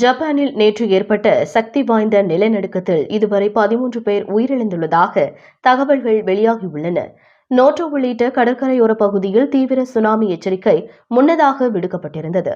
ஜப்பானில் நேற்று ஏற்பட்ட சக்தி வாய்ந்த நிலநடுக்கத்தில் இதுவரை 13 பேர் உயிரிழந்துள்ளதாக தகவல்கள் வெளியாகியுள்ளன. நோட்டோ உள்ளிட்ட கடற்கரையோர பகுதியில் தீவிர சுனாமி எச்சரிக்கை முன்னதாக விடுக்கப்பட்டிருந்தது.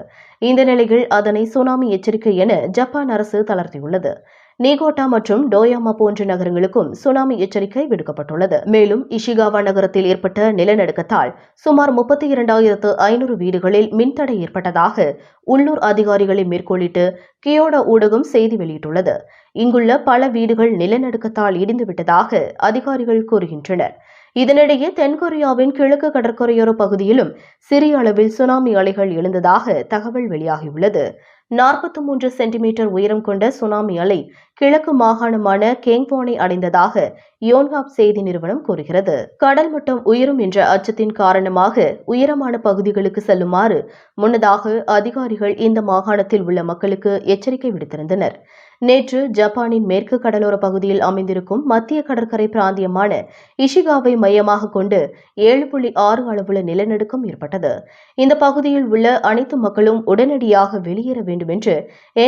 இந்த நிலையில் அதனை சுனாமி எச்சரிக்கை என ஜப்பான் அரசு தளர்த்தியுள்ளது. நீகோட்டா மற்றும் டோயாமா போன்ற நகரங்களுக்கும் சுனாமி எச்சரிக்கை விடுக்கப்பட்டுள்ளது. மேலும் இஷிகாவா நகரத்தில் ஏற்பட்ட நிலநடுக்கத்தால் சுமார் 32,500 வீடுகளில் மின்தடை ஏற்பட்டதாக உள்ளூர் அதிகாரிகளை மேற்கோளிட்டு கியோடோ ஊடகம் செய்தி வெளியிட்டுள்ளது. இங்குள்ள பல வீடுகள் நிலநடுக்கத்தால் இடிந்துவிட்டதாக அதிகாரிகள் கூறுகின்றனர். இதனிடையே தென்கொரியாவின் கிழக்கு கடற்கரையோர பகுதியிலும் சிறிய அளவில் சுனாமி அலைகள் எழுந்ததாக தகவல் வெளியாகியுள்ளது. 43 சென்டிமீட்டர் உயரம் கொண்ட சுனாமி அலை கிழக்கு மாகாணமான கேங்வானை அடைந்ததாக யோன்ஹாப் செய்தி நிறுவனம் கூறுகிறது. கடல் மட்டம் உயரும் என்ற அச்சத்தின் காரணமாக உயரமான பகுதிகளுக்கு செல்லுமாறு முன்னதாக அதிகாரிகள் இந்த மாகாணத்தில் உள்ள மக்களுக்கு எச்சரிக்கை விடுத்திருந்தனர். நேற்று ஜப்பானின் மேற்கு கடலோர பகுதியில் அமைந்திருக்கும் மத்திய கடற்கரை பிராந்தியமான இஷிகாவை மையமாக கொண்டு 7.6 அளவுள்ள நிலநடுக்கம் ஏற்பட்டது. இந்த பகுதியில் உள்ள அனைத்து மக்களும் உடனடியாக வெளியேற வேண்டும் என்று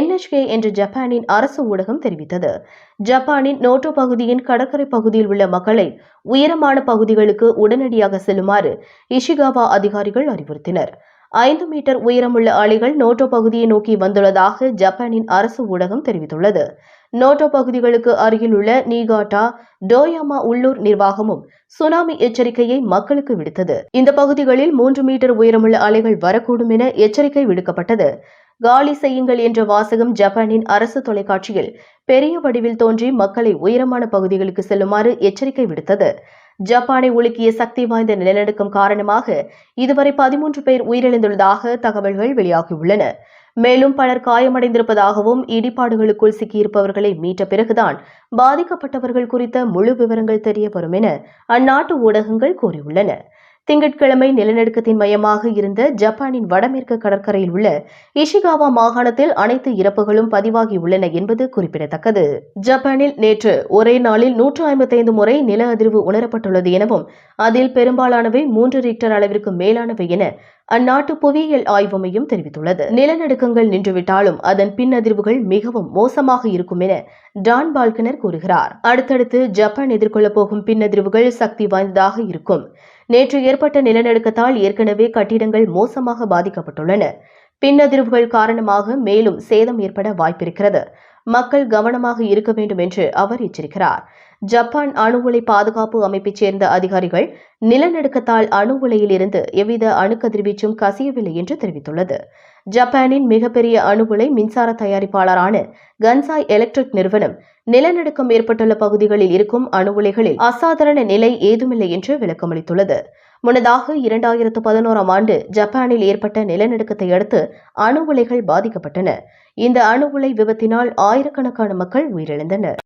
NHK என்ற ஜப்பானின் அரசு ஊடகம் தெரிவித்தது. ஜப்பானின் நோட்டோ பகுதியின் கடற்கரை பகுதியில் உள்ள மக்களை உயரமான பகுதிகளுக்கு உடனடியாக செல்லுமாறு இஷிகாவா அதிகாரிகள் அறிவுறுத்தினர். 5 மீட்டர் உயரமுள்ள அலைகள் நோட்டோ பகுதியை நோக்கி வந்துள்ளதாக ஜப்பானின் அரசு ஊடகம் தெரிவித்துள்ளது. நோட்டோ பகுதிகளுக்கு அருகில் உள்ள நீகாட்டா, டோயாமா உள்ளூர் நிர்வாகமும் சுனாமி எச்சரிக்கையை மக்களுக்கு விடுத்தது. இந்த பகுதிகளில் 3 மீட்டர் உயரமுள்ள அலைகள் வரக்கூடும் என எச்சரிக்கை விடுக்கப்பட்டது. காலி செய்யுங்கள் என்ற வாசகம் ஜப்பானின் அரசு தொலைக்காட்சியில் பெரிய வடிவில் தோன்றி மக்களை உயரமான பகுதிகளுக்கு செல்லுமாறு எச்சரிக்கை விடுத்தது. ஜப்பானை உலுக்கிய சக்தி வாய்ந்த நிலநடுக்கம் காரணமாக இதுவரை 13 பேர் உயிரிழந்துள்ளதாக தகவல்கள் வெளியாகியுள்ளன. மேலும் பலர் காயமடைந்திருப்பதாகவும் இடிபாடுகளுக்குள் சிக்கியிருப்பவர்களை மீட்ட பிறகுதான் பாதிக்கப்பட்டவர்கள் குறித்த முழு விவரங்கள் தெரிய வரும் என அந்நாட்டு ஊடகங்கள் கூறியுள்ளன. திங்கட்கிழமை நிலநடுக்கத்தின் மையமாக இருந்த ஜப்பானின் வடமேற்கு கடற்கரையில் உள்ள இஷிகாவா மாகாணத்தில் அனைத்து இறப்புகளும் பதிவாகியுள்ளன என்பது குறிப்பிடத்தக்கது. ஜப்பானில் நேற்று ஒரே நாளில் 155 முறை நில அதிர்வு உணரப்பட்டுள்ளது எனவும் அதில் பெரும்பாலானவை 3 ரிக்டர் அளவிற்கு மேலானவை என அந்நாட்டு புவியியல் ஆய்வு மையம் தெரிவித்துள்ளது. நிலநடுக்கங்கள் நின்றுவிட்டாலும் அதன் பின் அதிர்வுகள் மிகவும் மோசமாக இருக்கும் என டான் பால்கனர் கூறுகிறார். அடுத்தடுத்து ஜப்பான் எதிர்கொள்ளப் போகும் பின் அதிர்வுகள் சக்தி வாய்ந்ததாக இருக்கும். நேற்று ஏற்பட்ட நிலநடுக்கத்தால் ஏற்கனவே கட்டிடங்கள் மோசமாக பாதிக்கப்பட்டுள்ளன. பின் அதிர்வுகள் காரணமாக மேலும் சேதம் ஏற்பட வாய்ப்பிருக்கிறது. மக்கள் கவனமாக இருக்க வேண்டும் என்று அவர் எச்சரிக்கிறார். ஜப்பான் அணு உலை பாதுகாப்பு அமைப்பைச் சேர்ந்த அதிகாரிகள் நிலநடுக்கத்தால் அணு உலையில் இருந்து எவ்வித அணுக்கதிர்வீச்சும் கசியவில்லை என்று தெரிவித்துள்ளது. ஜப்பானின் மிகப்பெரிய அணு உலை மின்சார தயாரிப்பாளரான கன்சாய் எலக்ட்ரிக் நிறுவனம் நிலநடுக்கம் ஏற்பட்டுள்ள பகுதிகளில் இருக்கும் அணு உலைகளில் அசாதாரண நிலை ஏதுமில்லை என்று விளக்கமளித்துள்ளது. முன்னதாக 2011ஆம் ஆண்டு ஜப்பானில் ஏற்பட்ட நிலநடுக்கத்தை அடுத்து அணு உலைகள் பாதிக்கப்பட்டன. இந்த அணு உலை விபத்தினால் ஆயிரக்கணக்கான மக்கள் உயிரிழந்தனர்.